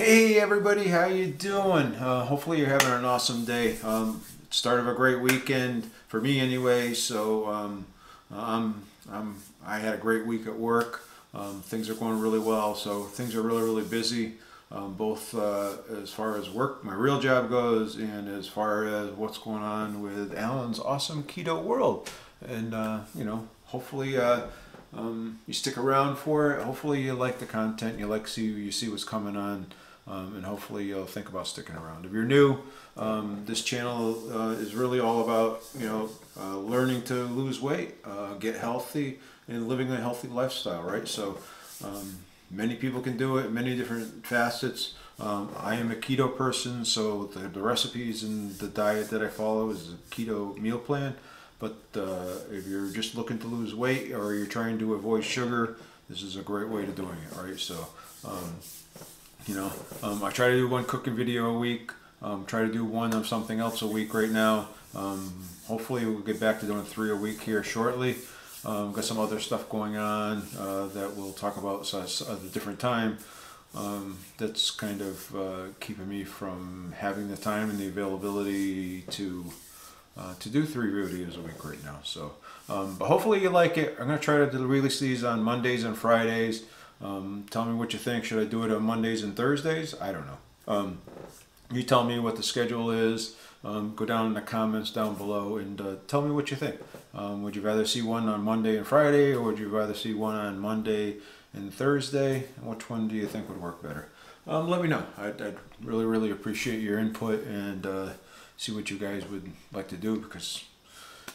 Hey everybody, how you doing? Hopefully you're having an awesome day. Start of a great weekend for me anyway. So I had a great week at work. Things are going really well. So things are really busy, both as far as work, my real job goes, and as far as what's going on with Alan's awesome keto world. And you know, hopefully you stick around for it. Hopefully you like the content. You see what's coming on, and hopefully you'll think about sticking around. If you're new, this channel is really all about learning to lose weight, get healthy, and living a healthy lifestyle. Right? So many people can do it. Many different facets. I am a keto person, so the recipes and the diet that I follow is a keto meal plan. But if you're just looking to lose weight or you're trying to avoid sugar, this is a great way to doing it, right? So, I try to do one cooking video a week. Try to do one of something else a week right now. Hopefully we'll get back to doing 3 a week here shortly. Got some other stuff going on that we'll talk about at a different time. That's kind of keeping me from having the time and the availability to do 3 videos a week right now. So, but hopefully you like it. I'm going to try to release these on Mondays and Fridays. Tell me what you think. Should I do it on Mondays and Thursdays? I don't know. You tell me what the schedule is. Go down in the comments down below and tell me what you think. Would you rather see one on Monday and Friday, or would you rather see one on Monday and Thursday? Which one do you think would work better? Let me know. I'd really appreciate your input and see what you guys would like to do, because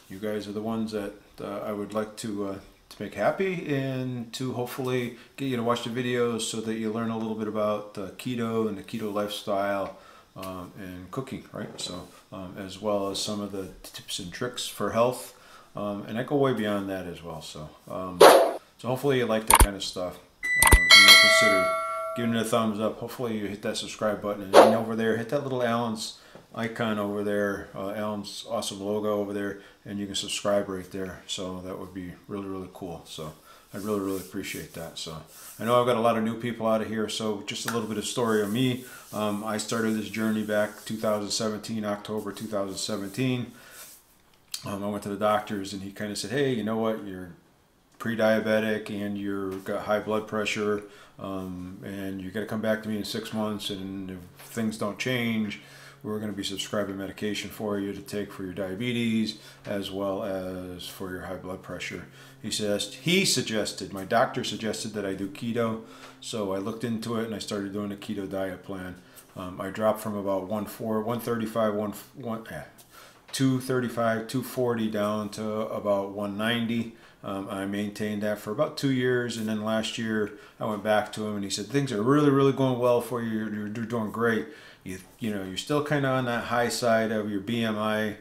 you guys are the ones that I would like to make happy, and to hopefully get you to watch the videos so that you learn a little bit about keto and the keto lifestyle and cooking, right? So as well as some of the tips and tricks for health, and I go way beyond that as well. So so hopefully you like that kind of stuff, and you'll consider giving it a thumbs up. Hopefully you hit that subscribe button, and then over there hit that little Alan's icon over there, Alan's awesome logo over there, and you can subscribe right there. So that would be really cool. So I'd really appreciate that. So I know I've got a lot of new people out of here, so just a little bit of story of me. I started this journey back 2017, October 2017. I went to the doctors, and he kind of said, hey, you know what, you're pre-diabetic and you've got high blood pressure, and you got to come back to me in 6 months, and if things don't change, we're going to be prescribing medication for you to take for your diabetes as well as for your high blood pressure. He suggested, my doctor suggested that I do keto, so I looked into it and I started doing a keto diet plan. I dropped from about 235, 240 down to about 190. I maintained that for about 2 years, and then last year I went back to him and he said, things are really going well for you. You're doing great. You're still kind of on that high side of your BMI,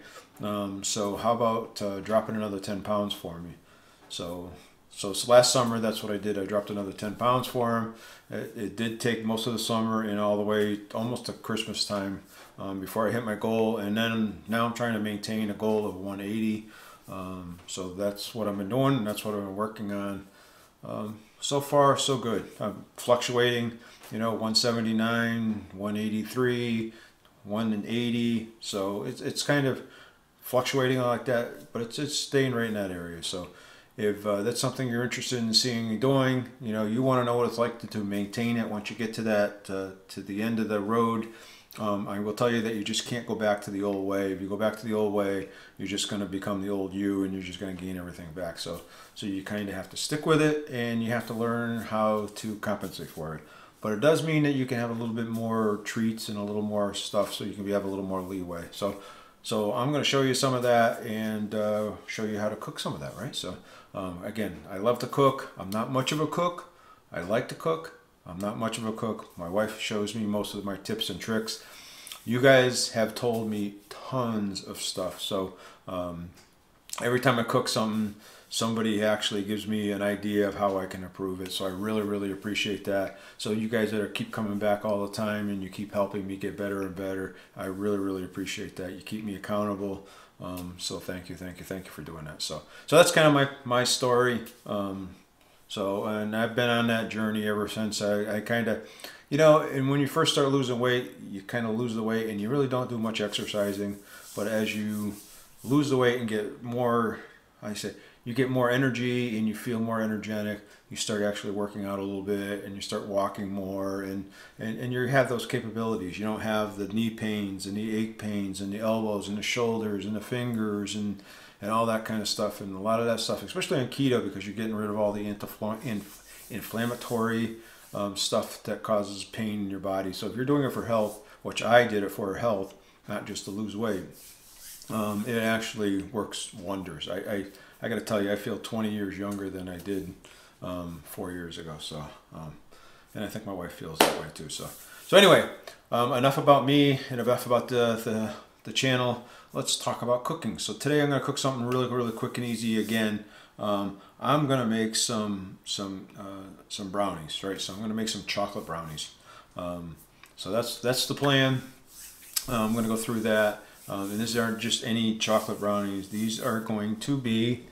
so how about dropping another 10 pounds for me? So last summer, that's what I did. I dropped another 10 pounds for him. It did take most of the summer and all the way almost to Christmas time before I hit my goal, and then now I'm trying to maintain a goal of 180. So that's what I've been doing, and that's what I've been working on. So far, so good. I'm fluctuating, 179, 183, 180. So it's kind of fluctuating like that, but it's staying right in that area. So if that's something you're interested in seeing me doing, you want to know what it's like to maintain it once you get to that, to the end of the road. I will tell you that you just can't go back to the old way. If you go back to the old way, you're just going to become the old you, and you're just going to gain everything back. So you kind of have to stick with it, and you have to learn how to compensate for it. But it does mean that you can have a little bit more treats and a little more stuff, so you can have a little more leeway. So I'm going to show you some of that, and show you how to cook some of that, right? So again, I love to cook. I'm not much of a cook. I like to cook. I'm not much of a cook. My wife shows me most of my tips and tricks. You guys have told me tons of stuff. So every time I cook something, somebody actually gives me an idea of how I can improve it. So I really appreciate that. So you guys that keep coming back all the time, and you keep helping me get better and better, I really appreciate that. You keep me accountable. So thank you for doing that. So that's kind of my story. And I've been on that journey ever since I kind of You know, and when you first start losing weight, you kind of lose the weight and you really don't do much exercising. But as you lose the weight and get more, I say, you get more energy and you feel more energetic, you start actually working out a little bit and you start walking more, and you have those capabilities. You don't have the knee pains and the ache pains and the elbows and the shoulders and the fingers and all that kind of stuff. And a lot of that stuff, especially on keto, because you're getting rid of all the inflammatory stuff that causes pain in your body. So if you're doing it for health, which I did it for health, not just to lose weight, it actually works wonders. I got to tell you, I feel 20 years younger than I did 4 years ago. So, and I think my wife feels that way too. So anyway, enough about me and enough about the channel. Let's talk about cooking. So today I'm going to cook something really quick and easy again. I'm going to make some brownies, right? So I'm going to make some chocolate brownies. So that's the plan. I'm going to go through that. And these aren't just any chocolate brownies. These are going to be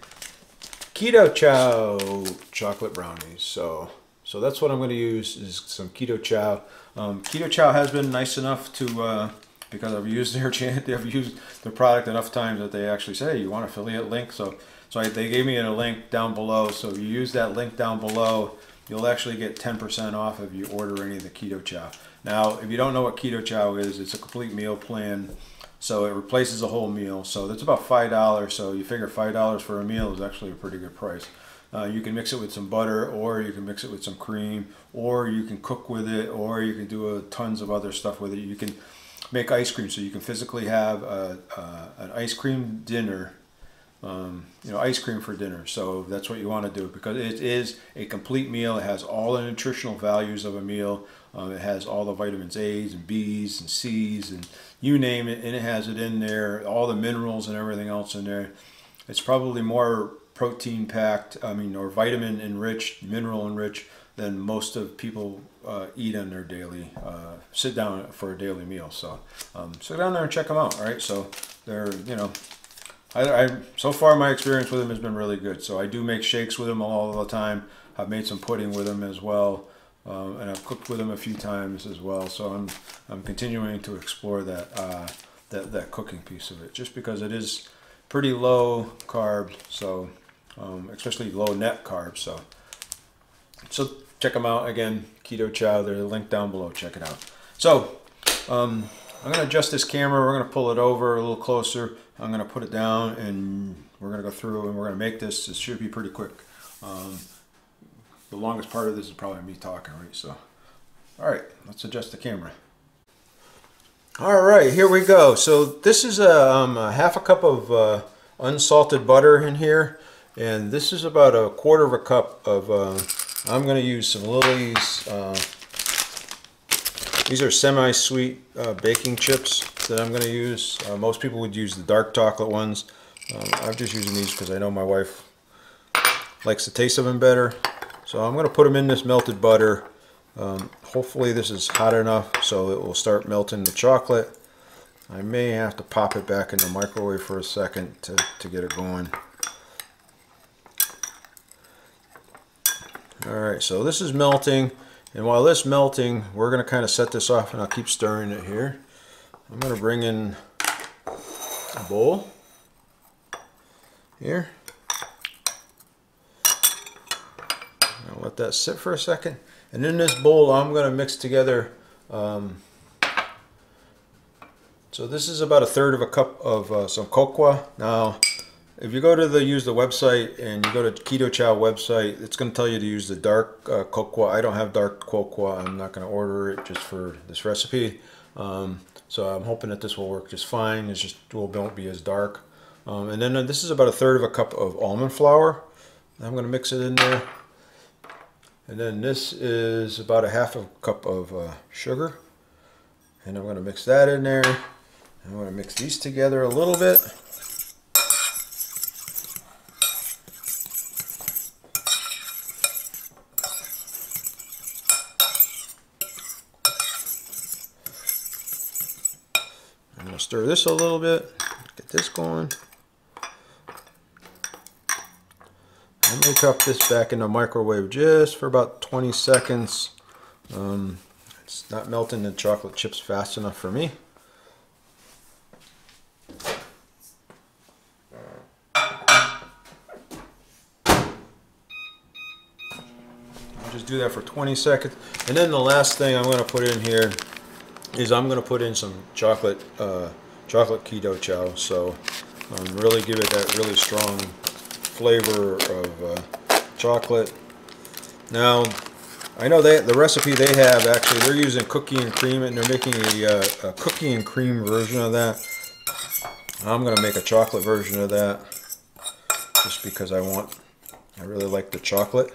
Keto Chow chocolate brownies. So that's what I'm going to use, is some Keto Chow. Keto Chow has been nice enough to, because I've used their product enough times that they actually say, hey, you want an affiliate link? So they gave me a link down below. So if you use that link down below, you'll actually get 10% off if you order any of the Keto Chow. Now, if you don't know what Keto Chow is, it's a complete meal plan. So it replaces a whole meal. So that's about $5. So you figure $5 for a meal is actually a pretty good price. You can mix it with some butter, or you can mix it with some cream, or you can cook with it, or you can do tons of other stuff with it. You can make ice cream, so you can physically have an ice cream dinner. Ice cream for dinner. So that's what you want to do, because it is a complete meal. It has all the nutritional values of a meal. It has all the vitamins A's and B's and C's and you name it, and it has it in there, all the minerals and everything else in there. It's probably more protein packed, or vitamin enriched, mineral enriched than most of people eat on their daily, sit down for a daily meal. So go down there and check them out. All right. So they're, so far my experience with them has been really good. So I do make shakes with them all the time. I've made some pudding with them as well. And I've cooked with them a few times as well. So I'm continuing to explore that cooking piece of it, just because it is pretty low carb, so especially low net carbs. So check them out again. Keto Chow. There's a link down below. Check it out. So I'm going to adjust this camera. We're going to pull it over a little closer. I'm going to put it down, and we're going to go through and we're going to make this. It should be pretty quick. The longest part of this is probably me talking, right? So, all right, let's adjust the camera. All right, here we go. So this is a half a cup of unsalted butter in here, and this is about a quarter of a cup of. I'm going to use some Lily's. These are semi-sweet baking chips that I'm going to use. Most people would use the dark chocolate ones. I'm just using these because I know my wife likes the taste of them better. So I'm going to put them in this melted butter. Hopefully this is hot enough so it will start melting the chocolate. I may have to pop it back in the microwave for a second to get it going. Alright, so this is melting. And while this is melting, we're going to kind of set this off, and I'll keep stirring it here. I'm going to bring in a bowl here. I'll let that sit for a second. And in this bowl, I'm going to mix together. So this is about a third of a cup of some cocoa. Now, if you go to use the website and you go to Keto Chow website, it's going to tell you to use the dark cocoa. I don't have dark cocoa. I'm not going to order it just for this recipe. So I'm hoping that this will work just fine. It's just won't be as dark. And then this is about a third of a cup of almond flour. I'm going to mix it in there. And then this is about a half a cup of sugar. And I'm going to mix that in there. I'm going to mix these together a little bit. I'm going to stir this a little bit, get this going. I'm going to cup this back in the microwave just for about 20 seconds. It's not melting the chocolate chips fast enough for me. I'll just do that for 20 seconds. And then the last thing I'm going to put in here is I'm going to put in some chocolate Keto Chow. So really give it that really strong flavor of chocolate. Now, I know the recipe they have, actually, they're using cookie and cream, and they're making a cookie and cream version of that. I'm going to make a chocolate version of that, just because I really like the chocolate.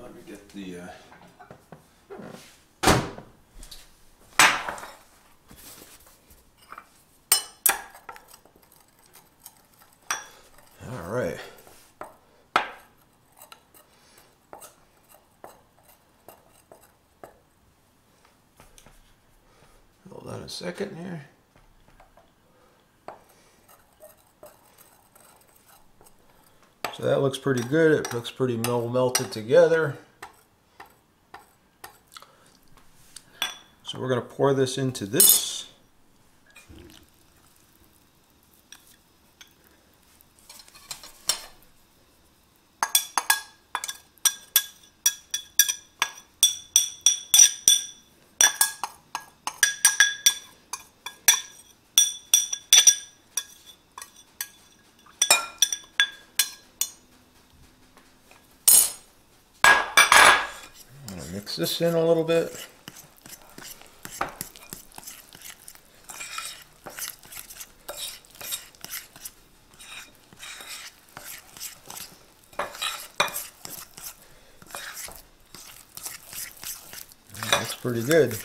Let me get the... All right. Hold on a second here. So that looks pretty good. It looks pretty melted together. So we're going to pour this into this. Mix this in a little bit. That's pretty good.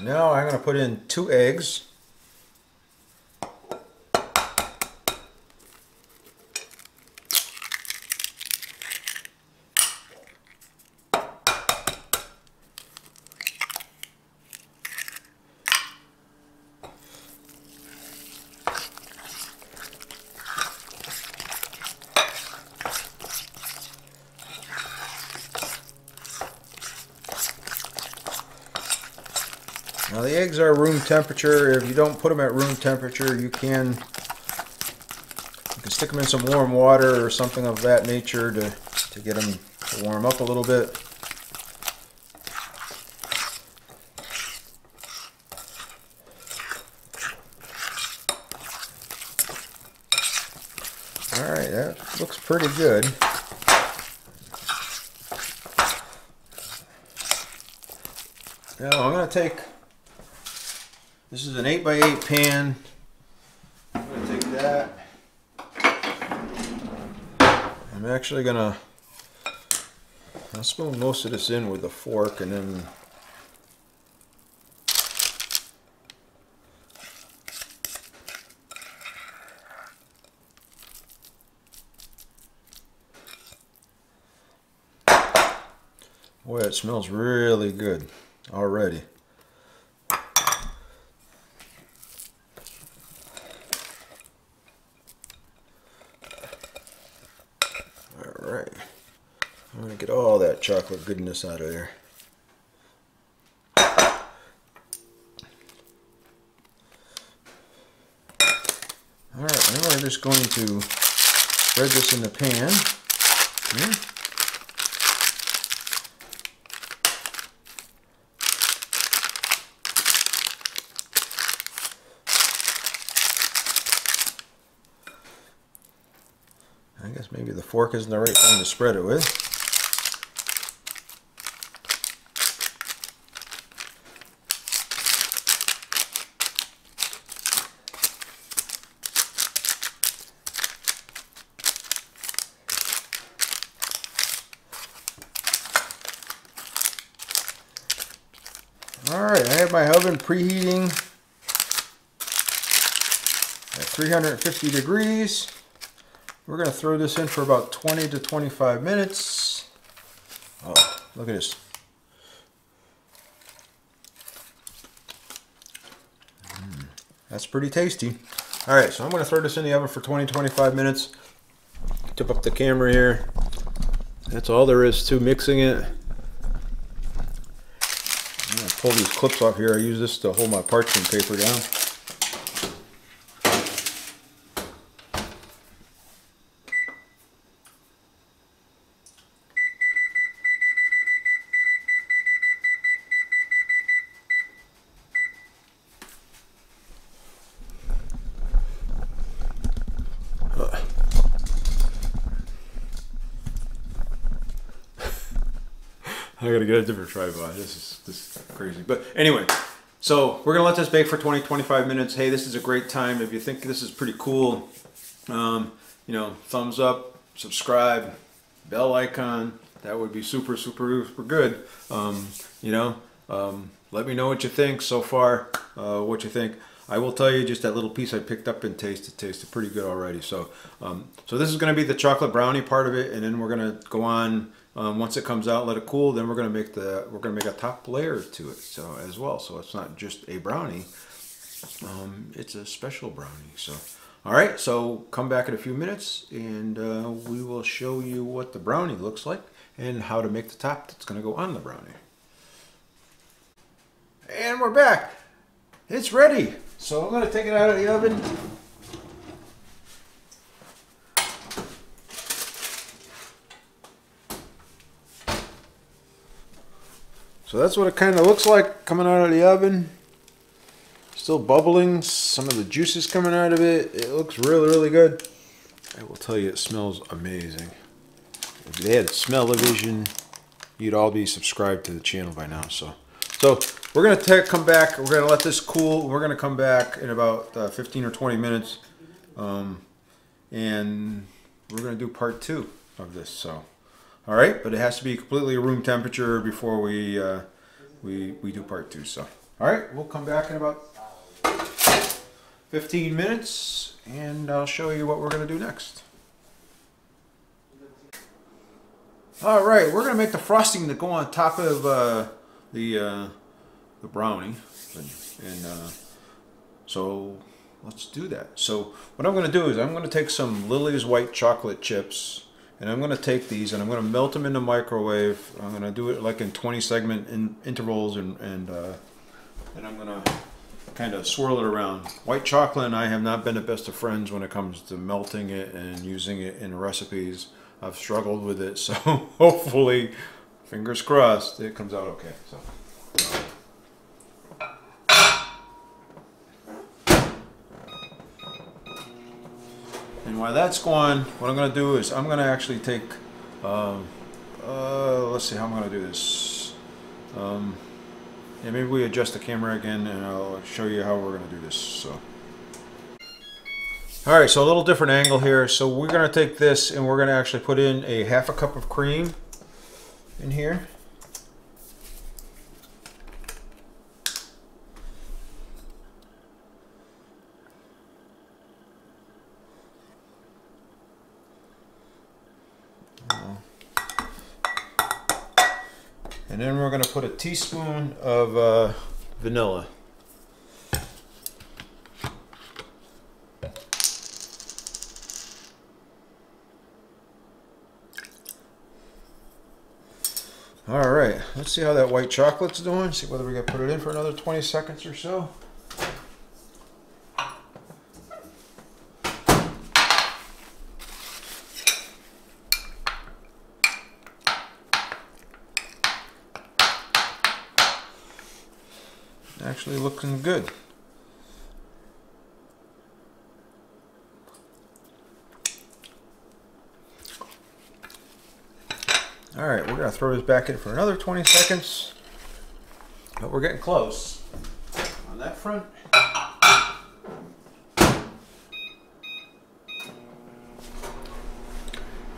Now I'm going to put in 2 eggs. Now the eggs are room temperature. If you don't put them at room temperature, you can stick them in some warm water or something of that nature to get them to warm up a little bit. Alright, that looks pretty good. Now I'm going to take... This is an 8x8 pan. I'm going to take that. I'm actually going to spoon most of this in with a fork and then boy, it smells really good already. Alright, I'm going to get all that chocolate goodness out of there. Alright, now we're just going to spread this in the pan here. I guess maybe the fork isn't the right thing to spread it with. Alright, I have my oven preheating. at 350 degrees. We're going to throw this in for about 20 to 25 minutes. Oh, look at this. That's pretty tasty. All right, so I'm going to throw this in the oven for 20 to 25 minutes. Tip up the camera here. That's all there is to mixing it. I'm going to pull these clips off here. I use this to hold my parchment paper down. I gotta get a different tripod. This is crazy. But anyway, so we're gonna let this bake for 20-25 minutes. Hey, this is a great time. If you think this is pretty cool, you know, thumbs up, subscribe, bell icon. That would be super good. You know, let me know what you think so far. What you think. I will tell you, just that little piece I picked up and tasted pretty good already. So, so this is going to be the chocolate brownie part of it, and then we're going to go on. Once it comes out, let it cool. Then we're going to make a top layer to it, so as well. So it's not just a brownie; it's a special brownie. So, all right. So come back in a few minutes, and we will show you what the brownie looks like and how to make the top that's going to go on the brownie. And we're back. It's ready. So I'm going to take it out of the oven. So that's what it kind of looks like coming out of the oven. Still bubbling. Some of the juices coming out of it. It looks really good. I will tell you, it smells amazing. If they had smell-o-vision, you'd all be subscribed to the channel by now. So we're going to come back. We're going to let this cool. We're going to come back in about 15 or 20 minutes. And we're going to do part 2 of this. So, all right. But it has to be completely room temperature before we do part 2. So, all right. We'll come back in about 15 minutes. And I'll show you what we're going to do next. All right. We're going to make the frosting to go on top of the brownie, and so let's do that. So what I'm going to do is I'm going to take some Lily's white chocolate chips, and I'm going to take these and I'm going to melt them in the microwave. I'm going to do it like in 20 segment intervals, and I'm going to kind of swirl it around. White chocolate and I have not been the best of friends when it comes to melting it and using it in recipes. I've struggled with it, so hopefully, fingers crossed, it comes out okay. So. And while that's going, what I'm going to do is I'm going to actually take, let's see how I'm going to do this. Yeah, maybe we adjust the camera again and I'll show you how we're going to do this. So. All right, so a little different angle here. So we're going to take this and we're going to actually put in a half a cup of cream in here. And then we're going to put a teaspoon of vanilla. All right, let's see how that white chocolate's doing. See whether we can put it in for another 20 seconds or so. Actually looking good. All right, we're going to throw this back in for another 20 seconds, but we're getting close on that front.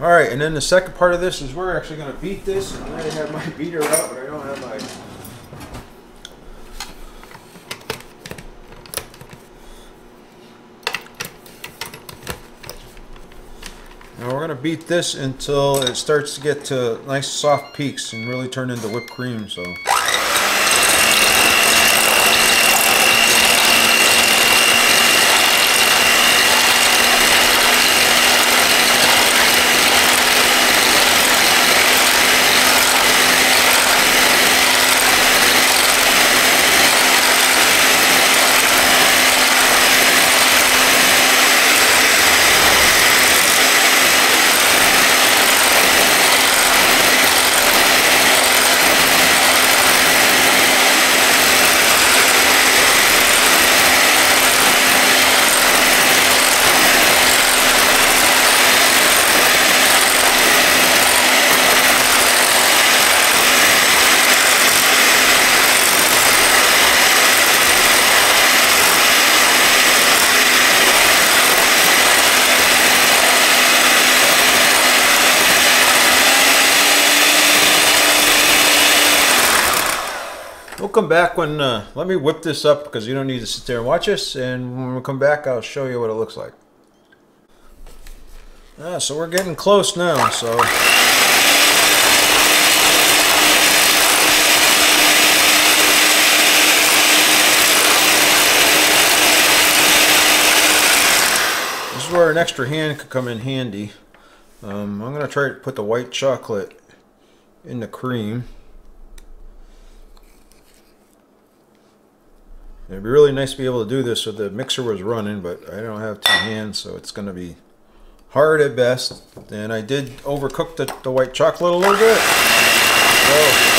All right, and then the second part of this is we're actually going to beat this. And I have my beater out, but I don't have my... Now we're going to beat this until it starts to get to nice soft peaks and really turn into whipped cream. So. We'll come back when, let me whip this up because you don't need to sit there and watch us, and when we come back I'll show you what it looks like. So we're getting close now, so. This is where an extra hand could come in handy. I'm going to try to put the white chocolate in the cream. It'd be really nice to be able to do this if the mixer was running, but I don't have two hands, so it's going to be hard at best. And I did overcook the white chocolate a little bit. So,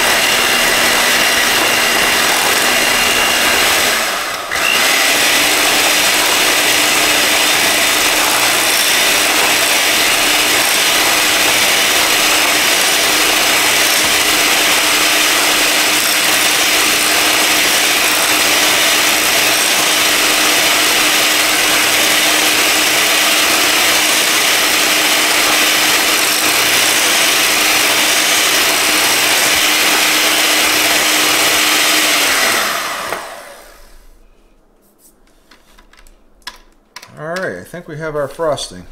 Alright, I think we have our frosting.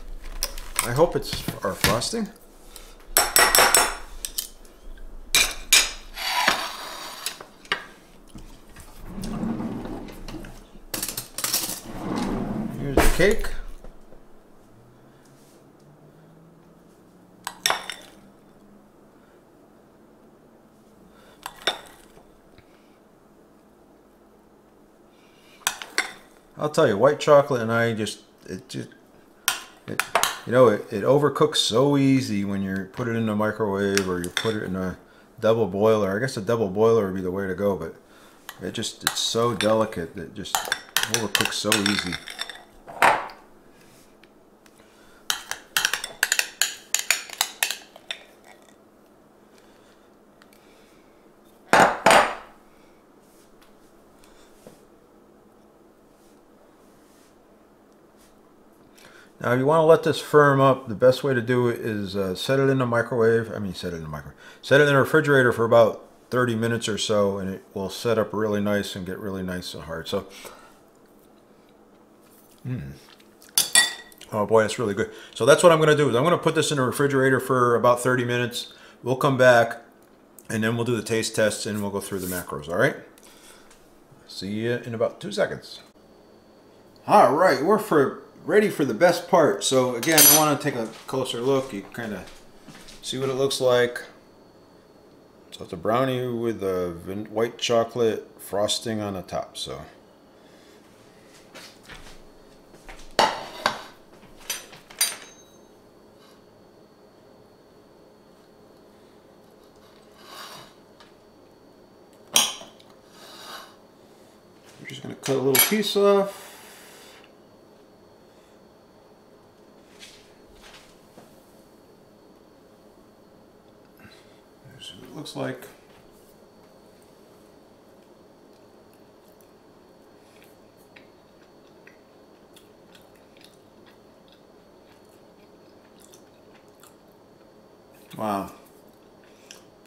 I hope it's our frosting. Here's the cake. I'll tell you, white chocolate and I it overcooks so easy when you put it in the microwave or you put it in a double boiler. I guess a double boiler would be the way to go, but it's so delicate that it just overcooks so easy. Now, if you want to let this firm up, the best way to do it is set it in the microwave. Set it in the refrigerator for about 30 minutes or so, and it will set up really nice and get really nice and hard. So, oh boy, that's really good. So that's what I'm going to do. Is I'm going to put this in the refrigerator for about 30 minutes. We'll come back, and then we'll do the taste tests, and we'll go through the macros. All right? See you in about 2 seconds. All right, we're ready for the best part. So again, I want to take a closer look. You kind of see what it looks like. So it's a brownie with a white chocolate frosting on the top. So we're just going to cut a little piece off. Looks like. Wow,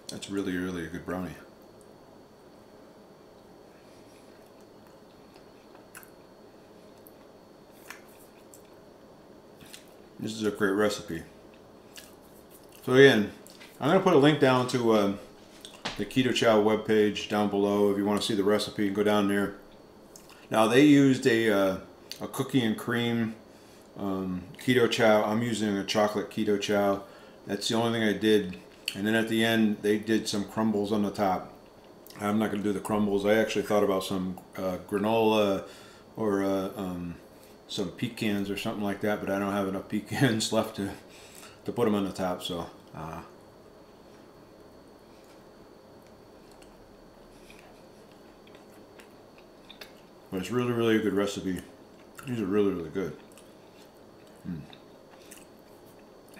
that's really a good brownie. This is a great recipe. So again, I'm going to put a link down to the Keto Chow webpage down below if you want to see the recipe and go down there. Now they used a cookie and cream Keto Chow. I'm using a chocolate Keto Chow. That's the only thing I did. And then at the end they did some crumbles on the top. I'm not going to do the crumbles. I actually thought about some granola or some pecans or something like that, but I don't have enough pecans left to put them on the top. So but it's really, really a good recipe. These are really, really good.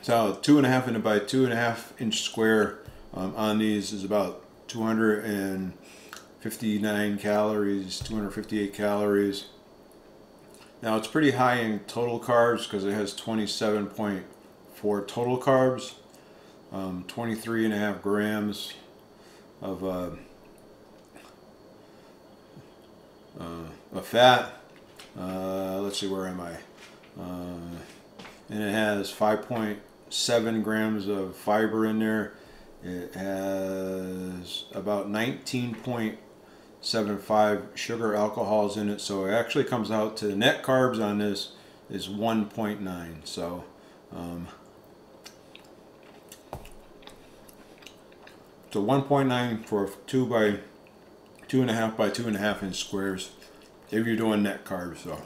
So 2.5 inch by 2.5 inch square on these is about 259 calories, 258 calories. Now it's pretty high in total carbs because it has 27.4 total carbs, 23.5 grams of fat. Let's see, where am I? And it has 5.7 grams of fiber in there. It has about 19.75 sugar alcohols in it, so it actually comes out to the net carbs on this is 1.9. So so 1.9 for 2.5 by 2.5 inch squares if you're doing net carbs. So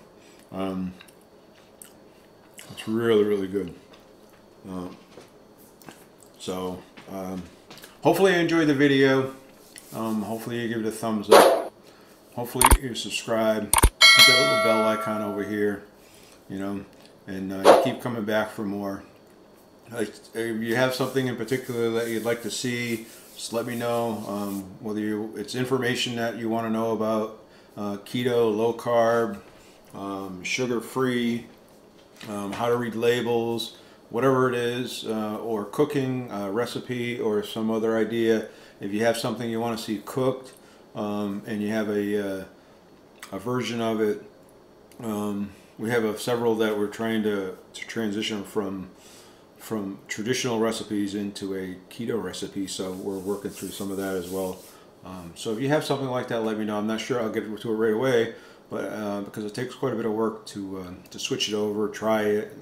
it's really, really good. Hopefully you enjoyed the video. Hopefully you give it a thumbs up. Hopefully you subscribe. Hit that little bell icon over here, you know, and you keep coming back for more. Like, if you have something in particular that you'd like to see, just let me know. Whether it's information that you want to know about keto, low carb, sugar-free, how to read labels, whatever it is, or cooking recipe or some other idea. If you have something you want to see cooked and you have a version of it, we have several that we're trying to transition from traditional recipes into a keto recipe, so we're working through some of that as well. So if you have something like that, let me know. I'm not sure I'll get to it right away, but because it takes quite a bit of work to switch it over, try it,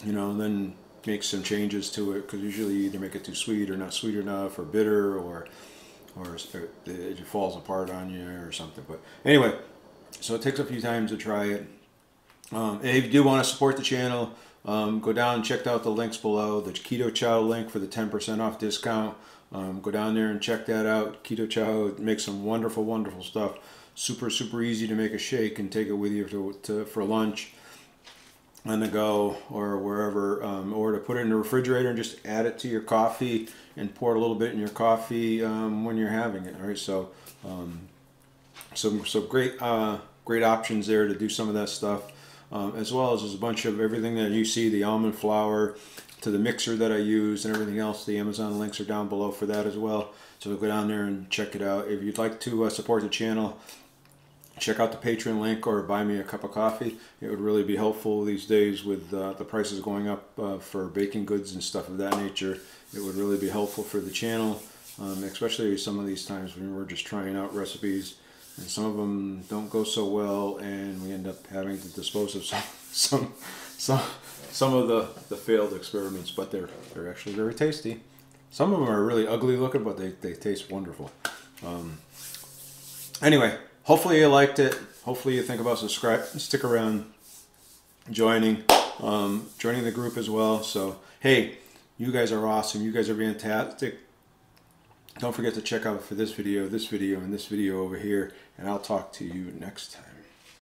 you know, and then make some changes to it, because usually you either make it too sweet or not sweet enough, or bitter, or it falls apart on you or something. But anyway, so it takes a few times to try it. And if you do want to support the channel, go down and check out the links below. The Keto Chow link for the 10% off discount. Go down there and check that out. Keto Chow makes some wonderful, wonderful stuff. Super, super easy to make a shake and take it with you for lunch, on the go, or wherever, or to put it in the refrigerator and just add it to your coffee and pour a little bit in your coffee when you're having it. All right, so so great options there to do some of that stuff, as well as there's a bunch of everything that you see, the almond flour to the mixer that I use and everything else. The Amazon links are down below for that as well, so go down there and check it out. If you'd like to support the channel, check out the Patreon link or buy me a cup of coffee. It would really be helpful these days with the prices going up for baking goods and stuff of that nature. It would really be helpful for the channel, especially some of these times when we're just trying out recipes and some of them don't go so well, and we end up having to dispose of some of the failed experiments. But they're actually very tasty. Some of them are really ugly looking, but they taste wonderful. Anyway, hopefully you liked it. Hopefully you think about subscribe, stick around, joining the group as well. So hey, you guys are awesome. You guys are fantastic. Don't forget to check out for this video, and this video over here, and I'll talk to you next time.